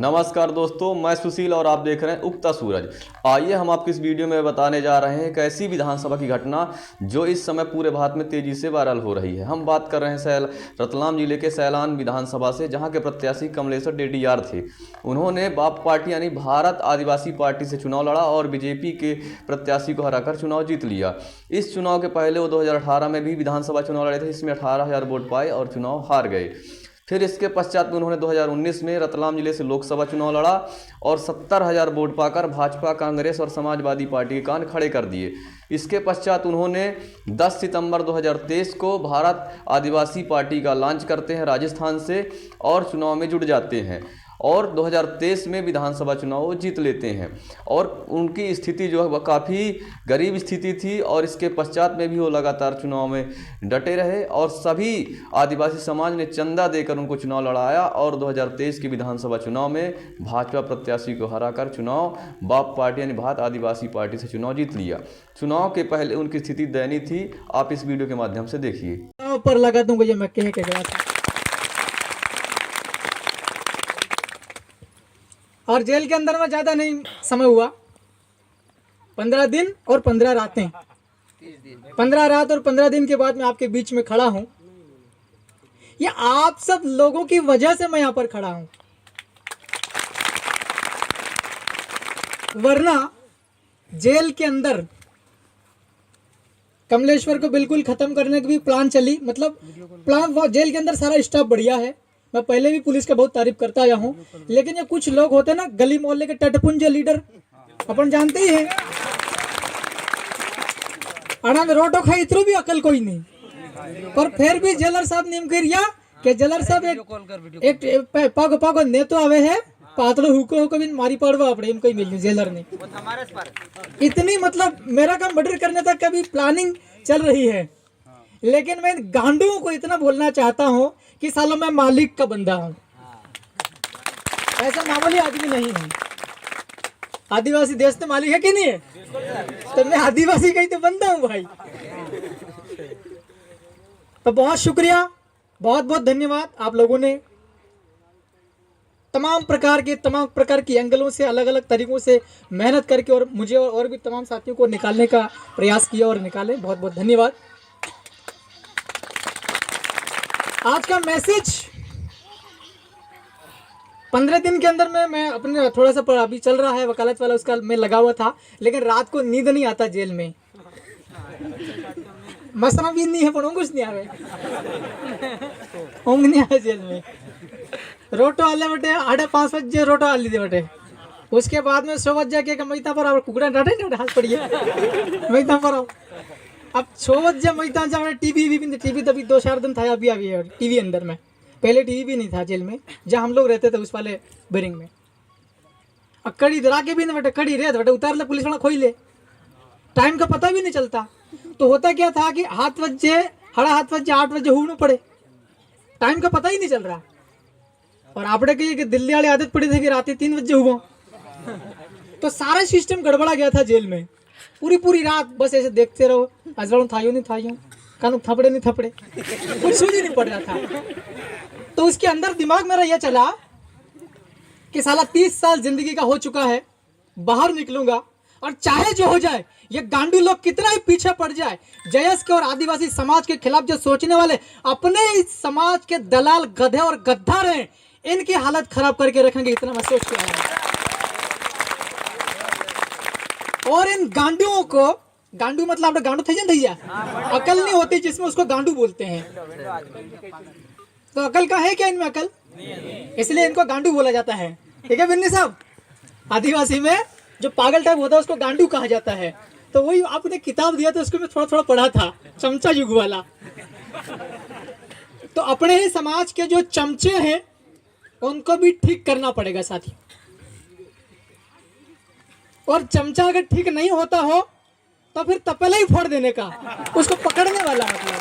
नमस्कार दोस्तों, मैं सुशील और आप देख रहे हैं उगता सूरज। आइए हम आपको इस वीडियो में बताने जा रहे हैं एक ऐसी विधानसभा की घटना जो इस समय पूरे भारत में तेजी से वायरल हो रही है। हम बात कर रहे हैं रतलाम जिले के सैलान विधानसभा से, जहां के प्रत्याशी कमलेश्वर डेडीयार थे। उन्होंने बाप पार्टी यानी भारत आदिवासी पार्टी से चुनाव लड़ा और बीजेपी के प्रत्याशी को हराकर चुनाव जीत लिया। इस चुनाव के पहले वो 2018 में भी विधानसभा चुनाव लड़े थे, इसमें 18,000 वोट पाए और चुनाव हार गए। फिर इसके पश्चात उन्होंने 2019 में रतलाम जिले से लोकसभा चुनाव लड़ा और 70,000 वोट पाकर भाजपा, कांग्रेस और समाजवादी पार्टी के कान खड़े कर दिए। इसके पश्चात उन्होंने 10 सितंबर 2023 को भारत आदिवासी पार्टी का लॉन्च करते हैं राजस्थान से और चुनाव में जुट जाते हैं और 2023 में विधानसभा चुनाव वो जीत लेते हैं। और उनकी स्थिति जो है वह काफ़ी गरीब स्थिति थी और इसके पश्चात में भी वो लगातार चुनाव में डटे रहे और सभी आदिवासी समाज ने चंदा देकर उनको चुनाव लड़ाया और 2023 के विधानसभा चुनाव में भाजपा प्रत्याशी को हराकर चुनाव बाप पार्टी यानी भारत आदिवासी पार्टी से चुनाव जीत लिया। चुनाव के पहले उनकी स्थिति दयनीय थी। आप इस वीडियो के माध्यम से देखिए। पर लगा दूंगा ये मैं कह के गया था और जेल के अंदर में ज़्यादा नहीं समय हुआ, 15 दिन और 15 रातें, 15 रात और 15 दिन के बाद मैं आपके बीच में खड़ा हूं। ये आप सब लोगों की वजह से मैं यहाँ पर खड़ा हूं, वरना जेल के अंदर कमलेश्वर को बिल्कुल खत्म करने की भी प्लान चली। मतलब प्लान, जेल के अंदर सारा स्टाफ बढ़िया है, मैं पहले भी पुलिस का बहुत तारीफ करता आया हूँ, लेकिन ये कुछ लोग होते हैं ना गली मोहल्ले के टटपुंज लीडर, अपन जानते ही हैं, आनंद रोटो खाई इतरू भी अकल कोई नहीं। पर फिर भी जेलर साहब नेम करिया कि जेलर साहब एक पग पग ने तो आवे है पातलो हुको को भी मारी पड़वा अपने इनको ही मिल जेलर ने इतनी, मतलब मेरा काम मर्डर करने तक का भी प्लानिंग चल रही है। लेकिन मैं गांडुओं को इतना बोलना चाहता हूं कि सालों मैं मालिक का बंदा हूं, ऐसा मामूली आदमी नहीं हूं। आदिवासी देश तो मालिक है कि नहीं है, तो मैं आदिवासी का ही तो बंदा हूं भाई। तो बहुत शुक्रिया, बहुत बहुत धन्यवाद। आप लोगों ने तमाम प्रकार की एंगलों से, अलग अलग तरीकों से मेहनत करके और मुझे और भी तमाम साथियों को निकालने का प्रयास किया और निकाले, बहुत बहुत धन्यवाद। आज का मैसेज, 15 दिन के अंदर में मैं अपने थोड़ा सा अभी चल रहा है वकालत वाला, उसका मैं लगा हुआ था, लेकिन रात को नींद नहीं आता जेल में। मसना भी नहीं है पर कुछ नहीं आवे, ऊँग नहीं आवे जेल में। रोटो आले बटे 5:30 बजे रोटो आली दे बटे, उसके बाद में 100 बजे के मैता पर कुकड़ा डाटे हाथ पड़िए मैता पर आओ। अब 6 बजे मैता जा टीवी तभी 2-4 दिन था, अभी टीवी अंदर में, पहले टीवी भी नहीं था जेल में जहाँ हम लोग रहते थे उस वाले बिरिंग में। अब कड़ी दरा के भी नहीं बटे, कड़ी रेत बटे उतार ले, पुलिस वाला खोई ले, टाइम का पता भी नहीं चलता। तो होता क्या था कि 7 बजे 8 बजे हुआ पड़े, टाइम का पता ही नहीं चल रहा। और आपने कही कि दिल्ली वाली आदत पड़ी थी कि रात 3 बजे हुआ, तो सारा सिस्टम गड़बड़ा गया था जेल में। पूरी रात बस ऐसे देखते रहो, अजवाड़ों थायो नहीं थायो, कानू थपड़े नहीं थपड़े, कुछ सूझ ही नहीं पड़ रहा था। तो उसके अंदर दिमाग मेरा यह चला कि साला 30 साल जिंदगी का हो चुका है, बाहर निकलूंगा और चाहे जो हो जाए, ये गांडू लोग कितना ही पीछे पड़ जाए, जयस के और आदिवासी समाज के खिलाफ जो सोचने वाले अपने इस समाज के दलाल, गधे और गद्दार हैं, इनकी हालत खराब करके रखेंगे, इतना मैं सोच के आया। और इन गांडुओं को, गांडू मतलब आपने गांडू थी जा, अकल नहीं होती जिसमें उसको गांडू बोलते हैं। तो अकल का है क्या इनमें अकल, इसलिए इनको गांडू बोला जाता है। ठीक है बिन्नी साहब, आदिवासी में जो पागल टाइप होता है उसको गांडू कहा जाता है। तो वही आपने किताब दिया था उसको मैं थोड़ा पढ़ा था, चमचा युग वाला। तो अपने ही समाज के जो चमचे हैं उनको भी ठीक करना पड़ेगा साथी, और चमचा अगर ठीक नहीं होता हो तो फिर तपेला ही फोड़ देने का, उसको पकड़ने वाला मतलब।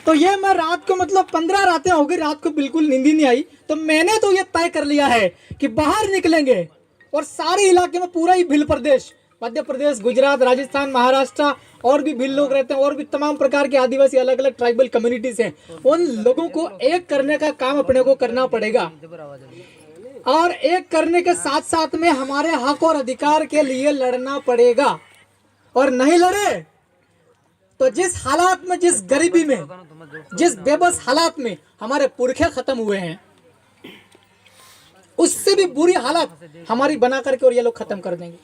तो ये मैं रात को, मतलब 15 रातें हो गई, रात को बिल्कुल नींद ही नहीं आई। तो मैंने तो ये तय कर लिया है कि बाहर निकलेंगे और सारे इलाके में, पूरा ही भिल प्रदेश, मध्य प्रदेश, गुजरात, राजस्थान, महाराष्ट्र और भी भिल लोग रहते हैं और भी तमाम प्रकार के आदिवासी अलग अलग ट्राइबल कम्युनिटीज हैं, उन लोगों को एक करने का काम अपने को करना पड़ेगा। और एक करने के साथ साथ में हमारे हक और अधिकार के लिए लड़ना पड़ेगा। और नहीं लड़े तो जिस हालात में, जिस गरीबी में, जिस बेबस हालात में हमारे पुरखे खत्म हुए हैं, उससे भी बुरी हालत हमारी बना करके और ये लोग खत्म कर देंगे।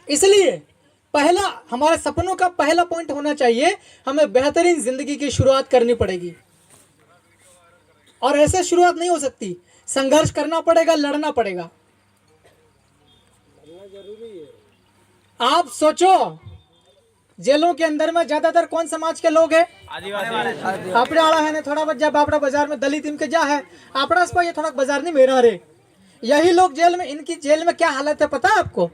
इसलिए पहला हमारे सपनों का पहला पॉइंट होना चाहिए, हमें बेहतरीन जिंदगी की शुरुआत करनी पड़ेगी। और ऐसे शुरुआत नहीं हो सकती, संघर्ष करना पड़ेगा, लड़ना पड़ेगा। आप सोचो जेलों के अंदर में ज्यादातर कौन समाज के लोग हैं? आपड़ा आड़ा है ने थोड़ा बहुत जब आपड़ा बाजार में दलित इनके जा है आपड़ा ये थोड़ा बाजार नहीं मेरा रे, यही लोग जेल में, इनकी जेल में क्या हालत है पता है आपको?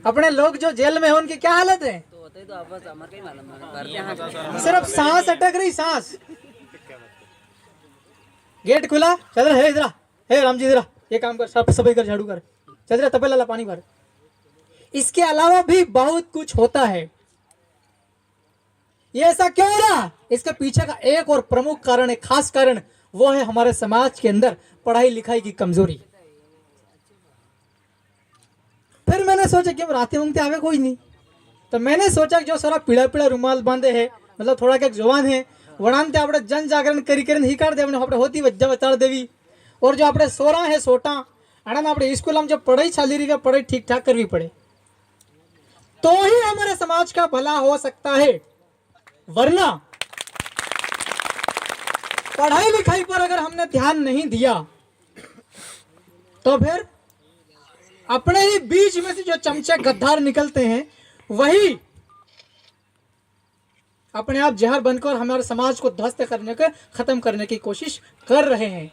अपने लोग जो जेल में है उनकी क्या हालत है? सिर्फ सांस अटक रही, सांस। गेट खुला, चल रहा है इधर, हे रामजी इधर ये काम कर, सब सफाई कर, झाड़ू कर, चल रहा तपेला ला पानी भर। इसके अलावा भी बहुत कुछ होता है। ये ऐसा क्यों हो रहा? इसके पीछे का एक और प्रमुख कारण, एक खास कारण, वो है हमारे समाज के अंदर पढ़ाई लिखाई की कमजोरी। फिर मैंने सोचा कि रातें उंगते आवे कोई नहीं, तो मैंने सोचा कि जो सारा पीड़ा पीड़ा रुमाल बांधे है, मतलब थोड़ा क्या जवान है, वड़ानते आपड़े जन जागरण करी करी ही काट दे, आपड़े होती वज्जा बता देवी। और जो आपड़े सोरा है सोटा अड़ा आपड़े स्कूल में जब पढ़ाई चाली रही, पढ़ाई ठीक ठाक करवी पड़े तो ही हमारे समाज का भला हो सकता है। वरना पढ़ाई लिखाई पर अगर हमने ध्यान नहीं दिया तो फिर अपने ही बीच में से जो चमचे गद्दार निकलते हैं वही अपने आप जहर बनकर हमारे समाज को ध्वस्त करने के, खत्म करने की कोशिश कर रहे हैं।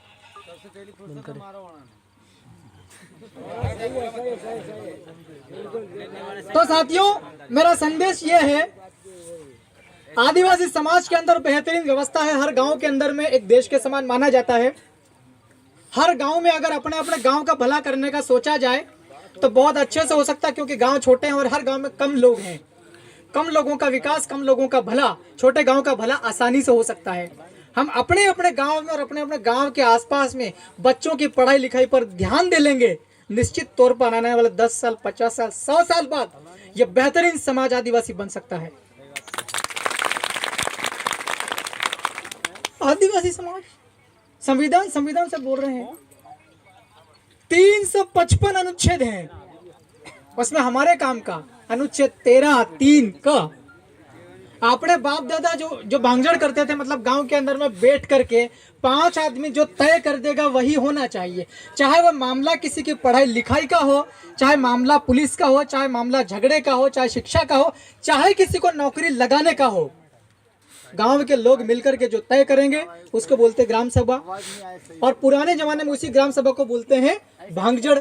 तो साथियों, मेरा संदेश यह है, आदिवासी समाज के अंदर बेहतरीन व्यवस्था है। हर गांव के अंदर में एक देश के समान माना जाता है। हर गांव में अगर अपने अपने गांव का भला करने का सोचा जाए तो बहुत अच्छे से हो सकता है, क्योंकि गांव छोटे हैं और हर गांव में कम लोग हैं। कम लोगों का विकास, कम लोगों का भला, छोटे गांव का भला आसानी से हो सकता है। हम अपने अपने गांव में और अपने अपने गांव के आसपास में बच्चों की पढ़ाई लिखाई पर ध्यान दे लेंगे, निश्चित तौर पर आने वाले 10 साल, 50 साल, 100 साल बाद यह बेहतरीन समाज आदिवासी बन सकता है। आदिवासी समाज संविधान से बोल रहे हैं, 355 अनुच्छेद हैं, उसमें हमारे काम का अनुच्छेद 13(3) का अपने बाप दादा जो भांगजड़ करते थे, मतलब गांव के अंदर में बैठ करके 5 आदमी जो तय कर देगा वही होना चाहिए। चाहे वह मामला किसी की पढ़ाई लिखाई का हो, चाहे मामला पुलिस का हो, चाहे मामला झगड़े का हो, चाहे शिक्षा का हो, चाहे किसी को नौकरी लगाने का हो, गांव के लोग मिलकर के जो तय करेंगे उसको बोलते ग्राम सभा। और पुराने जमाने में उसी ग्राम सभा को बोलते हैं भांगजड़।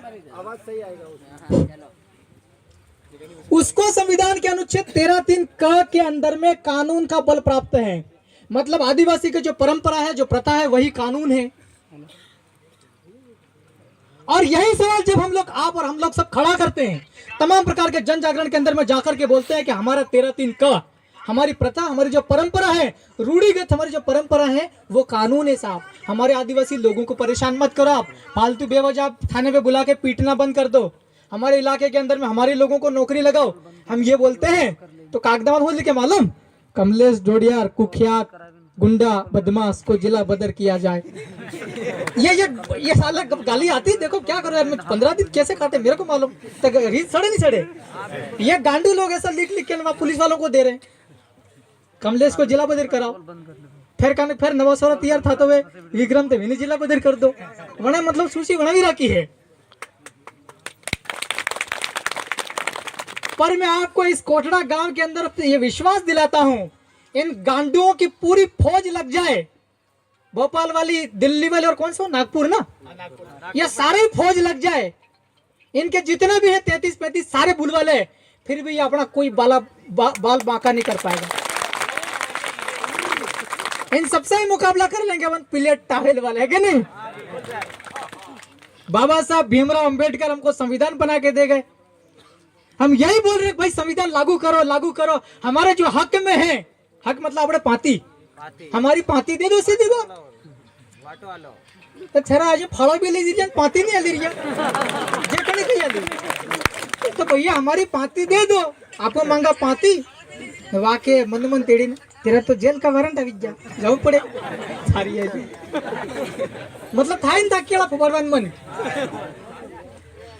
उसको संविधान के अनुच्छेद 13(3) क के अंदर में कानून का बल प्राप्त है। मतलब आदिवासी की जो परंपरा है, जो प्रथा है, वही कानून है। और यही सवाल जब हम लोग आप और हम लोग सब खड़ा करते हैं, तमाम प्रकार के जन जागरण के अंदर में जाकर के बोलते हैं कि हमारा 13(3) क, हमारी प्रथा, हमारी जो परंपरा है, रूढ़िगत हमारी जो परंपरा है वो कानून है साहब। हमारे आदिवासी लोगों को परेशान मत करो, आप फालतू बेवजह आप थाने पे बुला के पीटना बंद कर दो। हमारे इलाके के अंदर में हमारे लोगों को नौकरी लगाओ। हम ये बोलते हैं तो कागदान हो लिखे मालूम, कमलेश डोडियार कुख्यात गुंडा बदमाश को जिला बदर किया जाए। ये साला गाली आती, देखो क्या करो यार, मैं 15 दिन कैसे काटे मेरे को मालूम, सड़े नहीं सड़े। ये गांडू लोग ऐसा लिख लिख के पुलिस वालों को दे रहे हैं, कमलेश को जिला बदर कराओ। फिर नवासोरा तैयार था तो वे विक्रम ते भी जिला बदर कर दो। वना मतलब सूची वना भी राखी है। पर मैं आपको इस कोटड़ा गांव के अंदर ये विश्वास दिलाता हूं, इन गांडुओं की पूरी फौज लग जाए, भोपाल वाली, दिल्ली वाली और कौन सा नागपुर ना, ये सारे फौज लग जाए, इनके जितने भी है 33-35 सारे बुल वाले, फिर भी ये अपना कोई बाल बांका नहीं कर पाएगा। इन सबसे ही मुकाबला कर लेंगे अपन प्लेट टावेल वाले, है कि नहीं? बाबा साहब भीमराव अंबेडकर हमको संविधान बना के दे गए। हम यही बोल रहे हैं भाई संविधान लागू करो, लागू करो। हमारे जो हक में है, हक मतलब अपने पाती, हमारी पाती दे दो, सीधी बात। तो छरा आज फड़ा भी ले लीजिए, पाती नहीं आली रिया जे कने कही आली। तो भैया हमारी पाती दे दो, आपको मांगा पाती वाके मन मन तेड़ी ने तेरा तो जेल का वारंट अभी जाऊ पड़े सारी है जी। मतलब था इन था केड़ा फुबरवन मन।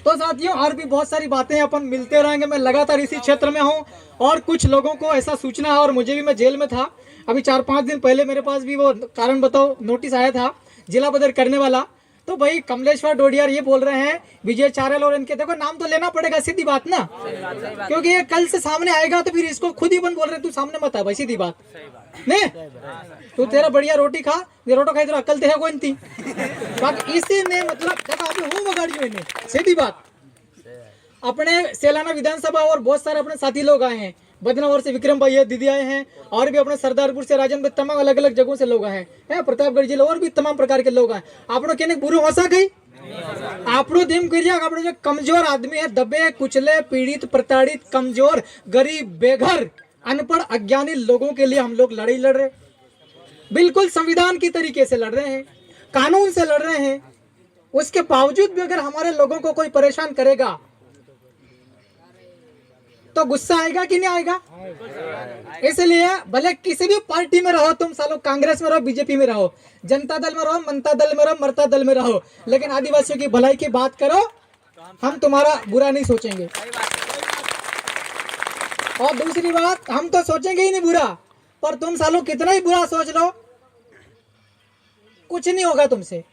तो साथियों और भी बहुत सारी बातें अपन मिलते रहेंगे। मैं लगातार इसी क्षेत्र में हूँ और कुछ लोगों को ऐसा सूचना है, और मुझे भी, मैं जेल में था अभी 4-5 दिन पहले, मेरे पास भी वो कारण बताओ नोटिस आया था जिला बदर करने वाला। तो भाई कमलेश्वर डोडियार ये बोल रहे हैं, विजय चारेल और इनके, देखो नाम तो लेना पड़ेगा, सीधी बात ना, क्योंकि ये कल से सामने आएगा तो फिर इसको खुद ही बन बोल रहे तू सामने मत आ भाई, सीधी बात नहीं। तू तेरा बढ़िया रोटी खा, ये रोटो खाई, तो अकल है कोई नहीं। बाकी इसी ने मतलब देखो अभी हूँ बगाड़ी मैंने, सीधी बात। अपने सेलाना विधानसभा और बहुत सारे अपने साथी लोग आए हैं, बदनावर से विक्रम भाई दीदी आए हैं, और भी अपने सरदारपुर से, राजन में तमाम अलग अलग जगहों से लोग आए हैं, प्रतापगढ़ जिले और भी तमाम प्रकार के लोग आए। आपने कहने बुरो हंसा गई, आपनो देम करिए, आपने जो कमजोर आदमी है, दबे कुचले पीड़ित प्रताड़ित कमजोर गरीब बेघर अनपढ़ अज्ञानी लोगों के लिए हम लोग लड़ाई लड़ रहे, बिल्कुल संविधान की तरीके से लड़ रहे हैं, कानून से लड़ रहे हैं। उसके बावजूद भी अगर हमारे लोगों को कोई परेशान करेगा तो गुस्सा आएगा कि नहीं आएगा? इसलिए भले किसी भी पार्टी में रहो तुम, सालों कांग्रेस में रहो, बीजेपी में रहो, जनता दल में रहो, मनता दल में रहो, मरता दल में रहो, लेकिन आदिवासियों की भलाई की बात करो, हम तुम्हारा बुरा नहीं सोचेंगे। और दूसरी बात, हम तो सोचेंगे ही नहीं बुरा, पर तुम सालों कितना ही बुरा सोच लो कुछ नहीं होगा तुमसे।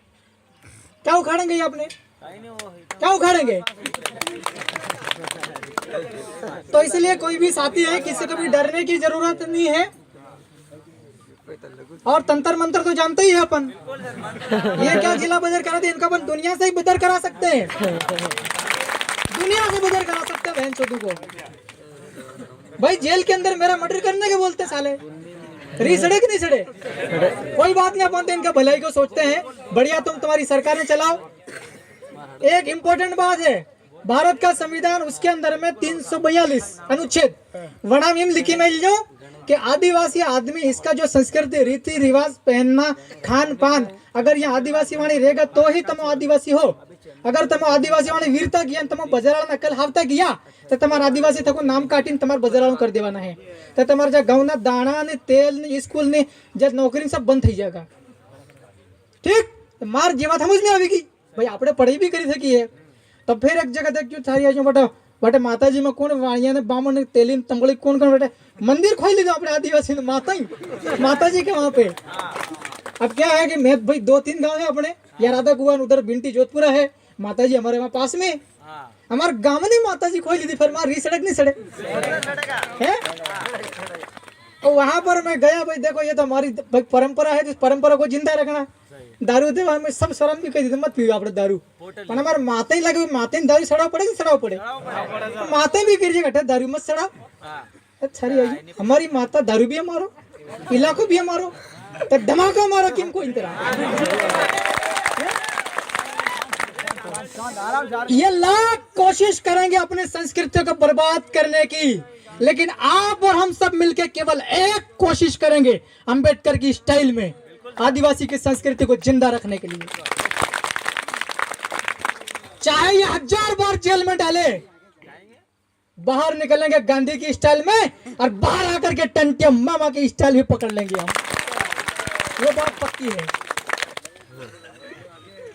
क्या उखाड़ेंगे आपने, क्या उखाड़ेंगे? तो इसलिए कोई भी साथी है, किसी को भी डरने की जरूरत नहीं है। और तंत्र मंत्र तो जानते ही है अपन, ये क्या जिला बदर करा थे, इनका अपन दुनिया से ही बदर करा सकते हैं, दुनिया से बदर करा सकते हैं बहन चोदू को। भाई जेल के अंदर मेरा मर्डर करने के बोलते साले, री सड़े कि नहीं सड़े? कोई बात नहीं, अपन तो इनका भलाई को सोचते हैं। बढ़िया तुम तुम्हारी सरकार ने चलाओ। एक इम्पोर्टेंट बात है, भारत का संविधान, उसके अंदर में 342 अनुच्छेद वनाम लिखी मिल जो कि आदिवासी आदमी, इसका जो संस्कृति रीति रिवाज पहनना खान पान, अगर यहाँ आदिवासी वाणी रहेगा तो ही तुम आदिवासी हो। अगर तुम आदिवासी वाणी वीरता किया, तुम बजराल नकल हावता किया तो तुम्हारा आदिवासी तक नाम काटी तुम्हारे बजराल कर देवाना है, तो तुम्हारा जो गौना दाना ने तेल ने स्कूल ने जब नौकरी सब बंद थी जाएगा। ठीक, मार जीवा समझ नहीं आवेगी भाई, आपने पढ़ाई भी करी थकी है। तो फिर एक जगह देख सारी आज बटे माता जी में कौन वाणिया ने बामन ने तेलीन तंगड़ी कौन कौन बेटे मंदिर खोल लीजिए अपने आदिवासी ने, माता जी के वहां पे। अब क्या है कि मैं भाई 2-3 गांव है अपने, या राधा कुआं उधर भिंटी जोधपुरा है, माता जी हमारे वहाँ पास में, हमारे गांव में नहीं माता जी खोल ली थी, फिर मार री सड़क नहीं सड़े है। और वहां पर मैं गया, भाई देखो ये तो हमारी परंपरा है, तो इस परंपरा को जिंदा रखना। दारू दे में सब शर्म भी कही मत पीओ आपने दारू, पर हमारे माता ही लगे, माते दारू सड़ाव पड़े, सड़ाव पड़े, माते भी गिर जाए दारू मत सड़ाओ। अच्छा री हमारी माता दारू भी है मारो, इलाको भी है मारो, तो धमाका मारो किम को इंतरा। ये लाख कोशिश करेंगे अपने संस्कृति को बर्बाद करने की, लेकिन आप और हम सब मिलकर केवल एक कोशिश करेंगे, अंबेडकर की स्टाइल में आदिवासी की संस्कृति को जिंदा रखने के लिए। चाहे ये 1000 बार जेल में डाले, बाहर निकलेंगे गांधी की स्टाइल में, और बाहर आकर के टंटिया मामा की स्टाइल भी पकड़ लेंगे हम, वो बात पक्की है।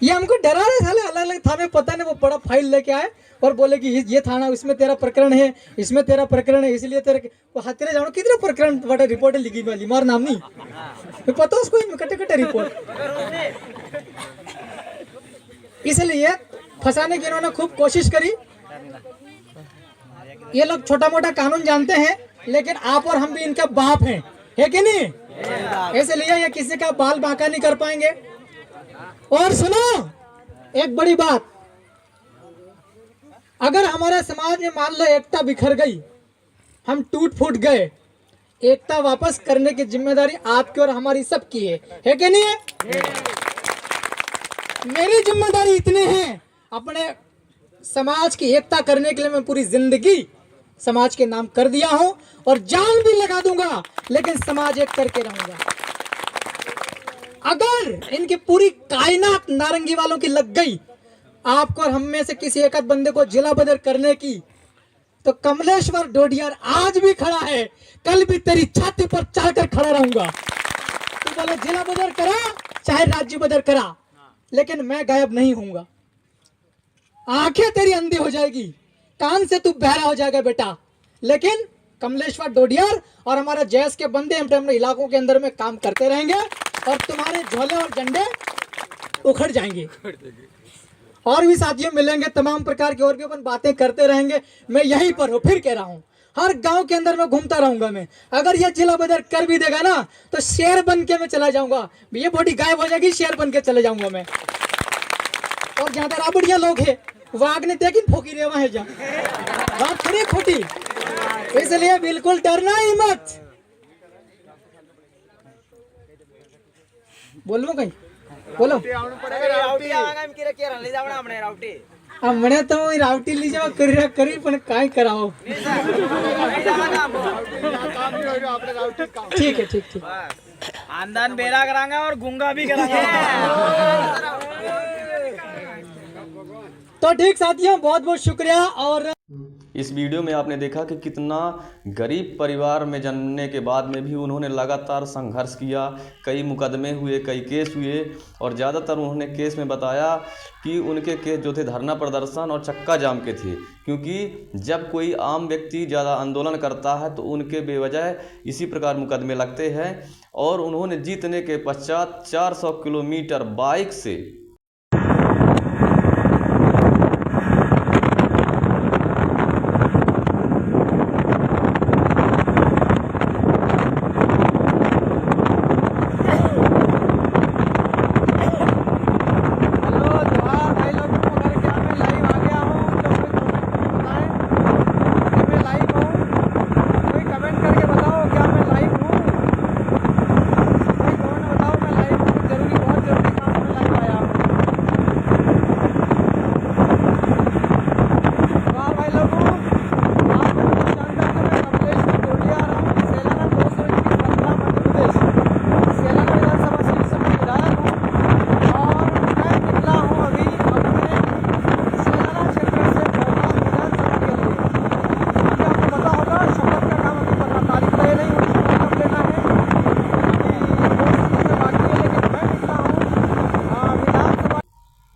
ये हमको डरा रहे साले, अलग अलग थाने पता नहीं, वो बड़ा फाइल लेके आए और बोले कि ये थाना, इसमें तेरा प्रकरण है, इसमें तेरा प्रकरण है, इसलिए तेरे तेरे जानो कितने प्रकरण बड़ा रिपोर्ट लिखी वाली, मार नाम नहीं पता उसको, कटे कटे रिपोर्ट। इसलिए फंसाने की इन्होंने खूब कोशिश करी। ये लोग छोटा मोटा कानून जानते हैं, लेकिन आप और हम भी इनका बाप हैं, है कि नहीं? इसलिए ये किसी का बाल बांका नहीं कर पाएंगे। और सुनो एक बड़ी बात, अगर हमारे समाज में मान लो एकता बिखर गई, हम टूट फूट गए, एकता वापस करने की जिम्मेदारी आपकी और हमारी सबकी है कि नहीं है? मेरी जिम्मेदारी इतनी है, अपने समाज की एकता करने के लिए मैं पूरी जिंदगी समाज के नाम कर दिया हूं, और जान भी लगा दूंगा, लेकिन समाज एक करके रहूंगा। अगर इनकी पूरी कायनात नारंगी वालों की लग गई आपको और हम में से किसी एक आध बंदे को जिला बदर करने की, तो कमलेश्वर डोडियार आज भी खड़ा है, कल भी तेरी छाती पर चढ़कर खड़ा रहूंगा। तू बोले जिला बदर करा चाहे राज्य बदर करा, लेकिन मैं गायब नहीं होऊंगा। आंखें तेरी अंधी हो जाएगी, कान से तू बहरा हो जाएगा बेटा, लेकिन कमलेश्वर डोडियार और हमारा जैस के बंदे अपने इलाकों के अंदर में काम करते रहेंगे और तुम्हारे झोले और झंडे उखड़ जाएंगे। और भी साथियों मिलेंगे, तमाम प्रकार की और भी अपन बातें करते रहेंगे। मैं यहीं पर हूँ, फिर कह रहा हूँ, हर गांव के अंदर में घूमता रहूंगा मैं। अगर ये जिला बदर कर भी देगा ना तो शेर बन के मैं चला जाऊंगा। ये बॉडी गायब हो जाएगी, शेर बन के चले जाऊंगा मैं। और ज्यादा राबड़िया लोग है वाघ ने देखी फोकी रेवा है जा बात खरी खोटी, इसलिए बिल्कुल डरना ही मत। बोलो कहीं बोलो हमने तो रावटी ली जाओ करी पण काय कराओ। ठीक है ठीक आंदन बेरा करांगे और गुंगा भी करांगे। तो ठीक साथियों, बहुत बहुत शुक्रिया। और इस वीडियो में आपने देखा कि कितना गरीब परिवार में जन्मने के बाद में भी उन्होंने लगातार संघर्ष किया। कई मुकदमे हुए, कई केस हुए, और ज़्यादातर उन्होंने केस में बताया कि उनके केस जो थे धरना प्रदर्शन और चक्का जाम के थे, क्योंकि जब कोई आम व्यक्ति ज़्यादा आंदोलन करता है तो उनके बेवजह इसी प्रकार मुकदमे लगते हैं। और उन्होंने जीतने के पश्चात 400 किलोमीटर बाइक से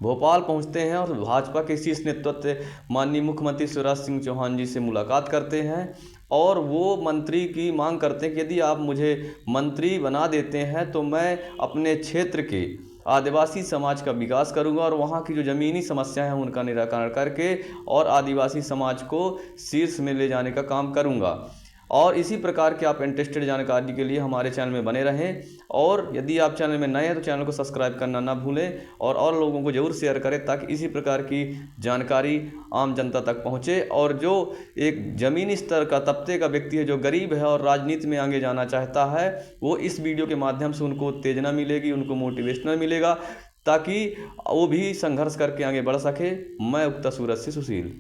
भोपाल पहुंचते हैं और भाजपा के शीर्ष नेतृत्व माननीय मुख्यमंत्री शिवराज सिंह चौहान जी से मुलाकात करते हैं। और वो मंत्री की मांग करते हैं कि यदि आप मुझे मंत्री बना देते हैं तो मैं अपने क्षेत्र के आदिवासी समाज का विकास करूंगा और वहाँ की जो ज़मीनी समस्याएं हैं उनका निराकरण करके और आदिवासी समाज को शीर्ष में ले जाने का काम करूंगा। और इसी प्रकार के आप इंटरेस्टेड जानकारी के लिए हमारे चैनल में बने रहें। और यदि आप चैनल में नए हैं तो चैनल को सब्सक्राइब करना ना भूलें और लोगों को ज़रूर शेयर करें ताकि इसी प्रकार की जानकारी आम जनता तक पहुंचे। और जो एक ज़मीनी स्तर का तबके का व्यक्ति है, जो गरीब है और राजनीति में आगे जाना चाहता है, वो इस वीडियो के माध्यम से उनको उत्तेजना मिलेगी, उनको मोटिवेशनल मिलेगा ताकि वो भी संघर्ष करके आगे बढ़ सके। मैं उक्ता सूरत से सुशील।